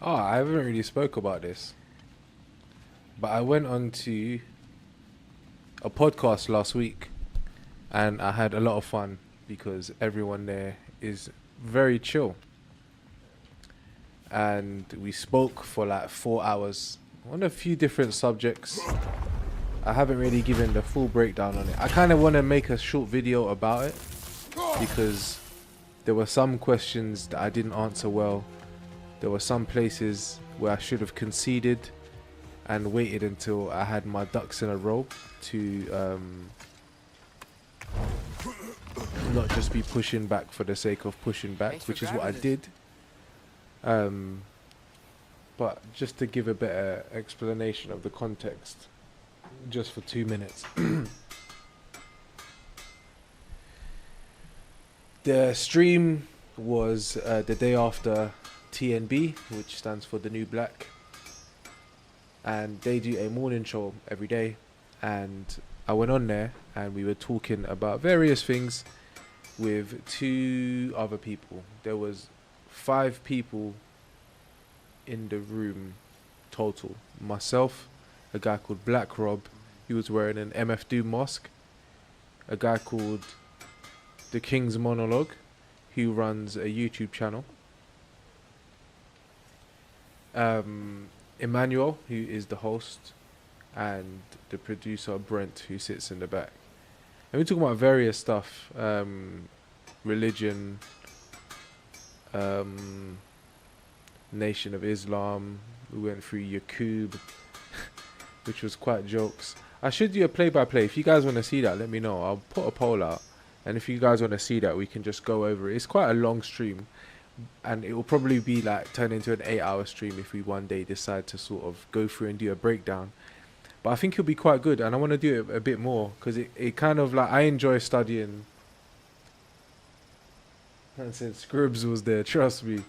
Oh, I haven't really spoke about this, but I went on to a podcast last week and I had a lot of fun because everyone there is very chill. And we spoke for like 4 hours on a few different subjects. I haven't really given the full breakdown on it. I kind of want to make a short video about it because there were some questions that I didn't answer well. There were some places where I should have conceded and waited until I had my ducks in a row to not just be pushing back for the sake of pushing back, which is what I did. But just to give a better explanation of the context, just for 2 minutes. The stream was the day after TNB, which stands for the New Black, and they do a morning show every day, and I went on there and we were talking about various things with two other people. There was 5 people in the room total. Myself, a guy called Black Rob, he was wearing an MF Doom mask, a guy called The King's Monologue, who runs a YouTube channel, Emmanuel, who is the host, and the producer Brent, who sits in the back. And we're talking about various stuff, religion, Nation of Islam. We went through Yaqub, which was quite jokes. I should do a play-by-play. If you guys want to see that, let me know. I'll put a poll out, and if you guys want to see that, we can just go over it. It's quite a long stream, and it will probably be like turn into an 8-hour stream if we one day decide to sort of go through and do a breakdown. But I think it'll be quite good, and I want to do it a bit more because it kind of like, I enjoy studying. And since Scribs was there, trust me.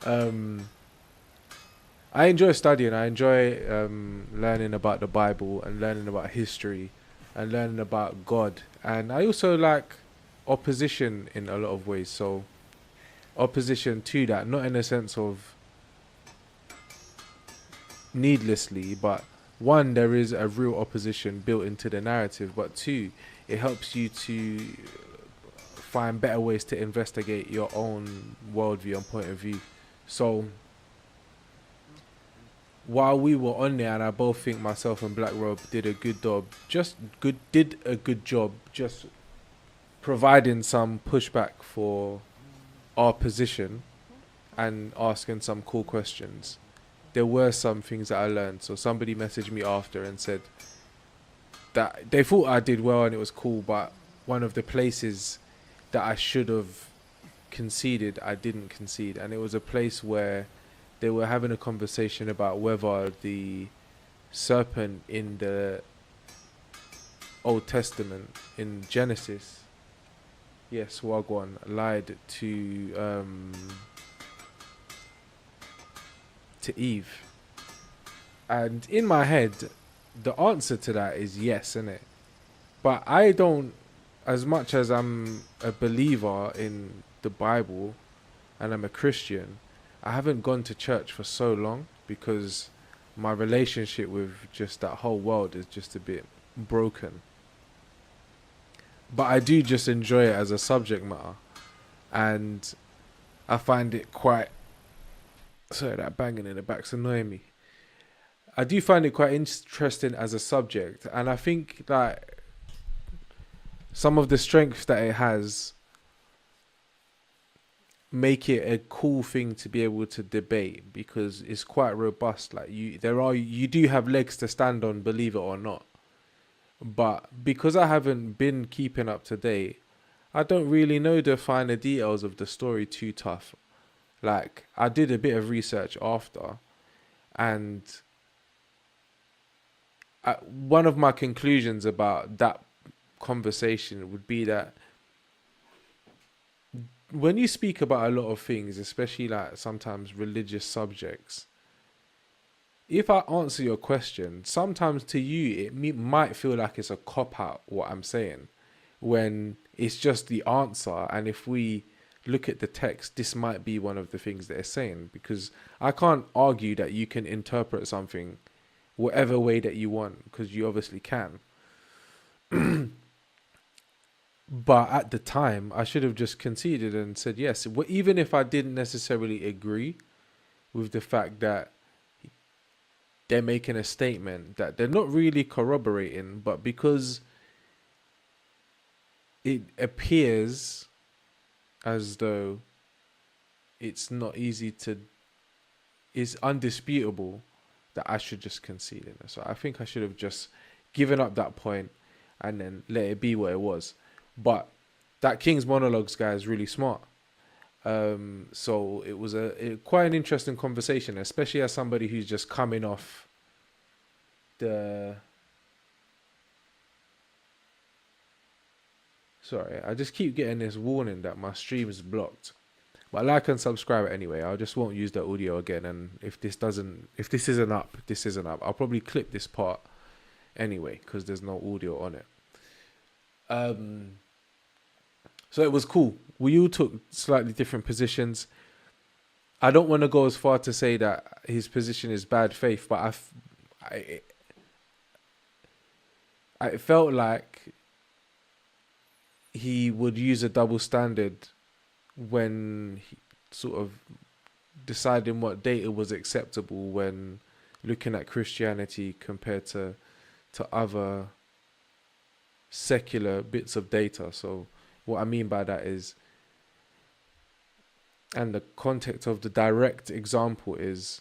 I enjoy studying. I enjoy learning about the Bible and learning about history and learning about God. And I also like opposition in a lot of ways. So opposition to that, not in a sense of needlessly, but one, there is a real opposition built into the narrative, but two, it helps you to find better ways to investigate your own worldview and point of view. So while we were on there, and I both think myself and Black Robe did a good job, just providing some pushback for our position and asking some cool questions. There were some things that I learned. So somebody messaged me after and said that they thought I did well and it was cool, but one of the places that I should have conceded, I didn't concede. And it was a place where they were having a conversation about whether the serpent in the Old Testament, in Genesis, yes, Wagwan, lied to Eve. And in my head, the answer to that is yes, innit? But I don't, as much as I'm a believer in the Bible and I'm a Christian, I haven't gone to church for so long because my relationship with just that whole world is just a bit broken. But I do just enjoy it as a subject matter. And I find it quite... Sorry, that banging in the back's annoying me. I do find it quite interesting as a subject. And I think that some of the strengths that it has make it a cool thing to be able to debate because it's quite robust. Like you do have legs to stand on, believe it or not. But because I haven't been keeping up to date, I don't really know the finer details of the story too tough. Like, I did a bit of research after, and one of my conclusions about that conversation would be that when you speak about a lot of things, especially like sometimes religious subjects, if I answer your question, sometimes to you it might feel like it's a cop-out what I'm saying, when it's just the answer. And if we look at the text, this might be one of the things that it's saying, because I can't argue that you can interpret something whatever way that you want, because you obviously can. But at the time, I should have just conceded and said yes, even if I didn't necessarily agree with the fact that they're making a statement that they're not really corroborating, but because it appears as though it's not easy to, it's undisputable, that I should just concede in it. So I think I should have just given up that point and then let it be what it was. But that King's Monologues guy is really smart. So it was quite an interesting conversation, especially as somebody who's just coming off the... Sorry, I just keep getting this warning that my stream is blocked. But like and subscribe anyway. I just won't use the audio again. And if this isn't up, this isn't up. I'll probably clip this part anyway, because there's no audio on it. So it was cool. We all took slightly different positions. I don't want to go as far to say that his position is bad faith, but I felt like he would use a double standard when he sort of deciding what data was acceptable when looking at Christianity compared to other secular bits of data. So what I mean by that is, and the context of the direct example is,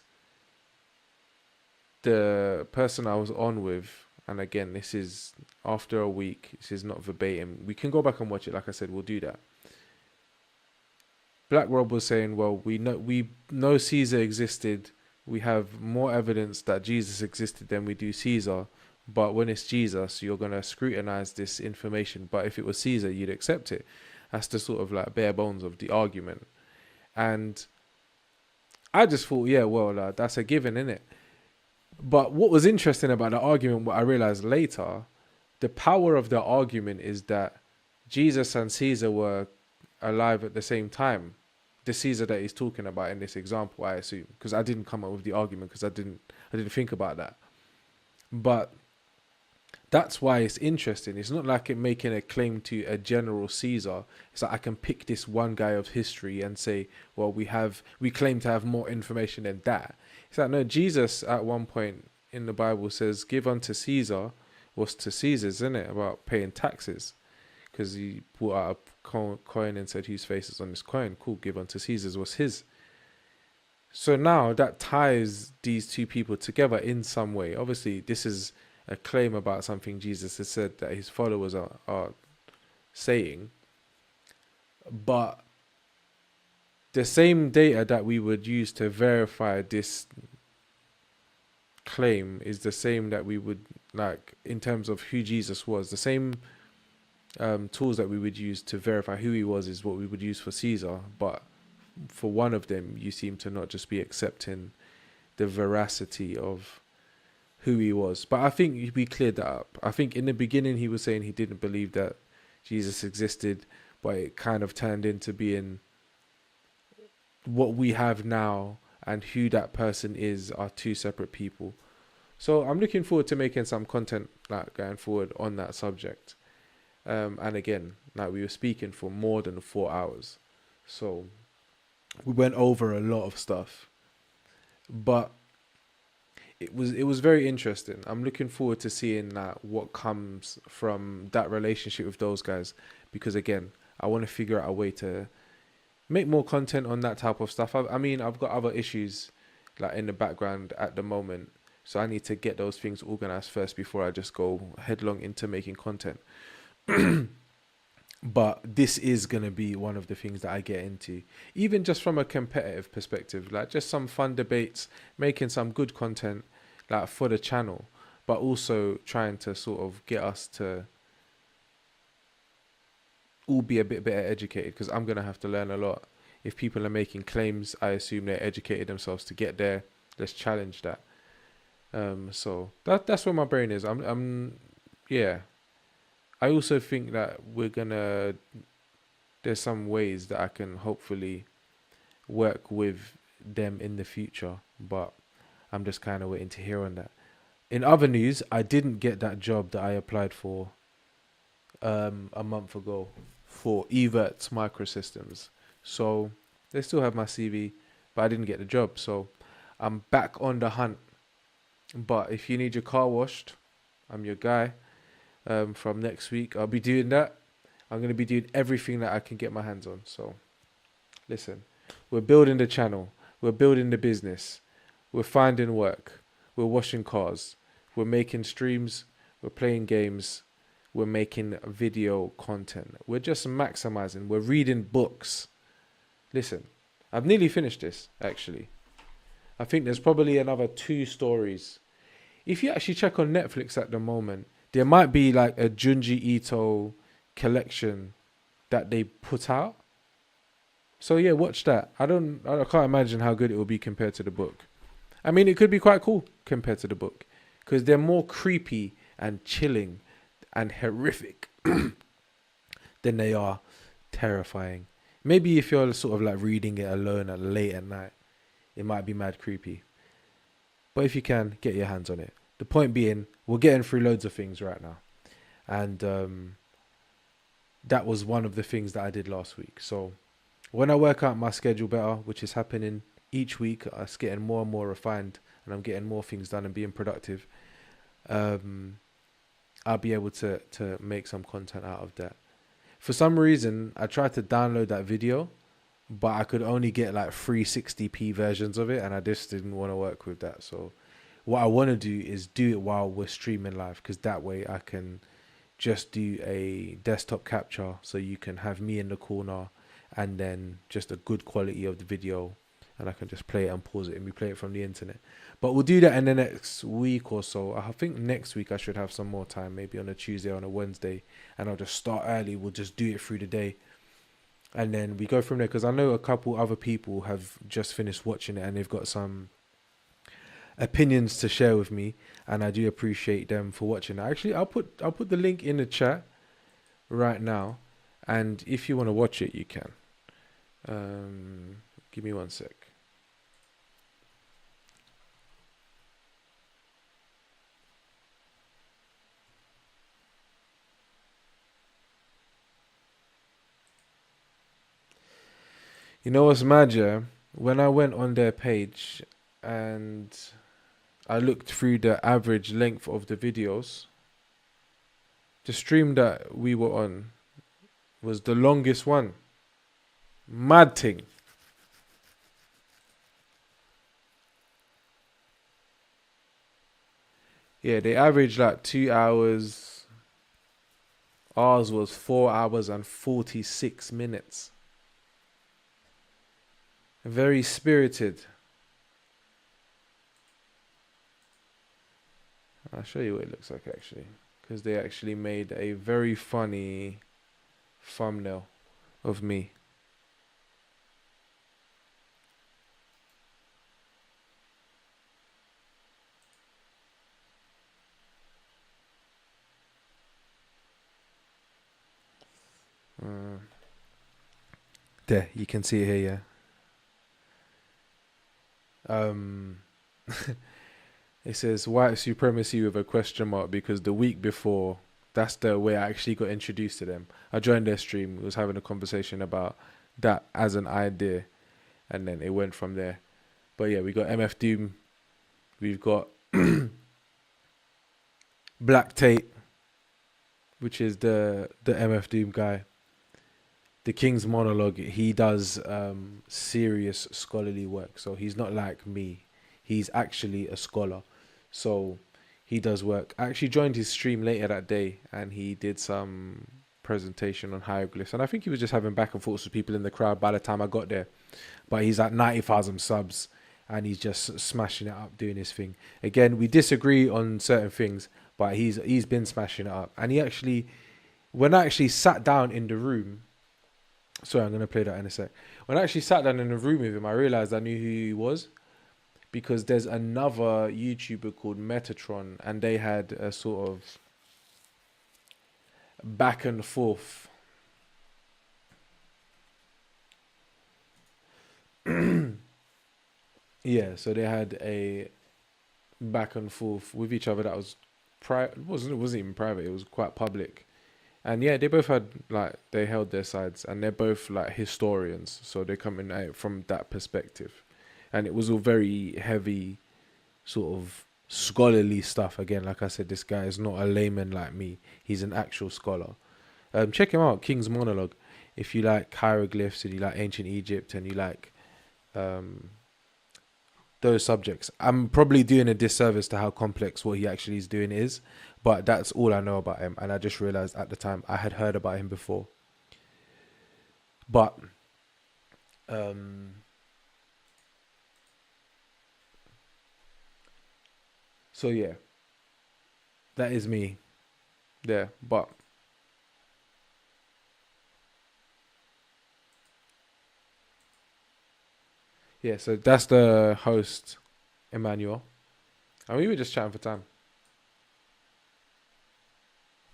the person I was on with, and again, this is after a week, this is not verbatim, we can go back and watch it, like I said, we'll do that. Black Rob was saying, well, we know Caesar existed, we have more evidence that Jesus existed than we do Caesar, but when it's Jesus, you're going to scrutinize this information, but if it was Caesar, you'd accept it. That's the sort of like bare bones of the argument. And I just thought, yeah, well, that's a given, innit? But what was interesting about the argument, what I realized later, the power of the argument is that Jesus and Caesar were alive at the same time. The Caesar that he's talking about in this example, I assume, because I didn't come up with the argument because I didn't think about that. But that's why it's interesting. It's not like it making a claim to a general Caesar. It's like I can pick this one guy of history and say, well, we claim to have more information than that. It's like, no, Jesus at one point in the Bible says, give unto Caesar what's to Caesar's, isn't it? About paying taxes. Because he brought out a coin and said, whose face is on this coin? Cool, give unto Caesar's what's his. So now that ties these two people together in some way. Obviously, this is a claim about something Jesus has said that his followers are saying. But the same data that we would use to verify this claim is the same that we would, like, in terms of who Jesus was. The same tools that we would use to verify who he was is what we would use for Caesar. But for one of them, you seem to not just be accepting the veracity of who he was. But I think we cleared that up. I think in the beginning he was saying he didn't believe that Jesus existed, but it kind of turned into being what we have now and who that person is are two separate people. So I'm looking forward to making some content like going forward on that subject. And again, like we were speaking for more than 4 hours. So we went over a lot of stuff. But it was very interesting. I'm looking forward to seeing what comes from that relationship with those guys, because again, I want to figure out a way to make more content on that type of stuff. I mean, I've got other issues like in the background at the moment, so I need to get those things organized first before I just go headlong into making content. But this is going to be one of the things that I get into, even just from a competitive perspective, like just some fun debates, making some good content like for the channel, but also trying to sort of get us to all be a bit better educated, because I'm going to have to learn a lot. If people are making claims, I assume they're educated themselves to get there. Let's challenge that. So that's where my brain is. Yeah. I also think that we're gonna there's some ways that I can hopefully work with them in the future, but I'm just kind of waiting to hear on that. In other news, I didn't get that job that I applied for a month ago for Evert's Microsystems. So they still have my CV, but I didn't get the job. So I'm back on the hunt. But if you need your car washed, I'm your guy. From next week, I'll be doing that. I'm going to be doing everything that I can get my hands on. So listen, we're building the channel. We're building the business. We're finding work. We're washing cars. We're making streams. We're playing games. We're making video content. We're just maximizing. We're reading books. Listen, I've nearly finished this, actually. I think there's probably another 2 stories. If you actually check on Netflix at the moment, there might be like a Junji Ito collection that they put out. So yeah, watch that. I can't imagine how good it will be compared to the book. I mean, it could be quite cool compared to the book, because they're more creepy and chilling and horrific than they are terrifying. Maybe if you're sort of like reading it alone at late at night, it might be mad creepy. But if you can, get your hands on it. The point being, we're getting through loads of things right now. And that was one of the things that I did last week. So when I work out my schedule better, which is happening each week, it's getting more and more refined, and I'm getting more things done and being productive. I'll be able to make some content out of that. For some reason, I tried to download that video, but I could only get like 360p versions of it, and I just didn't want to work with that. So what I want to do is do it while we're streaming live, because that way I can just do a desktop capture, so you can have me in the corner and then just a good quality of the video, and I can just play it and pause it and replay it from the internet. But we'll do that in the next week or so. I think next week I should have some more time, maybe on a Tuesday or on a Wednesday, and I'll just start early. We'll just do it through the day, and then we go from there, because I know a couple other people have just finished watching it and they've got some opinions to share with me, and I do appreciate them for watching. Actually, I'll put the link in the chat right now, and if you want to watch it, you can. Give me 1 sec. You know what's mad, yeah? When I went on their page and I looked through the average length of the videos, the stream that we were on was the longest one. Mad thing. Yeah, they averaged like 2 hours. Ours was 4 hours and 46 minutes. Very spirited. I'll show you what it looks like, actually, because they actually made a very funny thumbnail of me. There, you can see it here, yeah. It says white supremacy with a question mark, because the week before, that's the way I actually got introduced to them. I joined their stream, was having a conversation about that as an idea, and then it went from there. But yeah, we got MF Doom, we've got Black Tate, which is the MF Doom guy. The King's Monologue, he does serious scholarly work. So he's not like me. He's actually a scholar. So he does work. I actually joined his stream later that day, and he did some presentation on hieroglyphs. And I think he was just having back and forths with people in the crowd by the time I got there. But he's at 90,000 subs, and he's just smashing it up, doing his thing. Again, we disagree on certain things, but he's been smashing it up. And he actually, when I actually sat down in the room, sorry, I'm going to play that in a sec. When I actually sat down in the room with him, I realized I knew who he was, because there's another YouTuber called Metatron, and they had a sort of back and forth Yeah, so they had a back and forth with each other that was it wasn't even private, it was quite public. And yeah, they both had like they held their sides, and they're both like historians, so they're coming at it from that perspective. And it was all very heavy, sort of scholarly stuff. Again, like I said, this guy is not a layman like me; he's an actual scholar. Check him out, King's Monologue. If you like hieroglyphs and you like ancient Egypt and you like um, those subjects, I'm probably doing a disservice to how complex what he actually is doing is, but that's all I know about him. And I just realized at the time I had heard about him before. But um, so yeah, that is me there. But yeah, so that's the host, Emmanuel. And we were just chatting for time.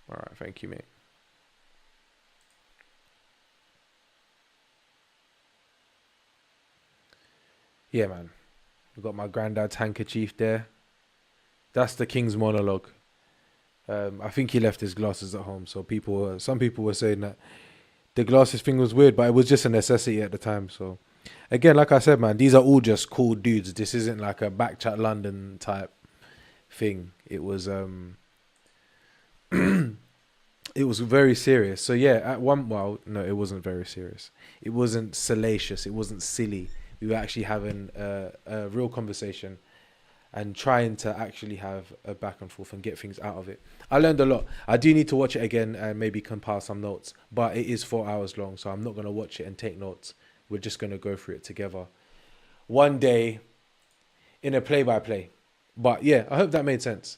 All right, thank you, mate. Yeah, man. We got my granddad's handkerchief there. That's the King's monologue. I think he left his glasses at home, so some people were saying that the glasses thing was weird, but it was just a necessity at the time. So again, like I said, man, these are all just cool dudes. This isn't like a backchat London type thing. It was very serious. So yeah, at one well, no, it wasn't very serious. It wasn't salacious. It wasn't silly. We were actually having a real conversation and trying to actually have a back and forth and get things out of it. I learned a lot. I do need to watch it again and maybe compile some notes, but it is 4 hours long, so I'm not going to watch it and take notes. We're just going to go through it together one day in a play by play. But yeah, I hope that made sense.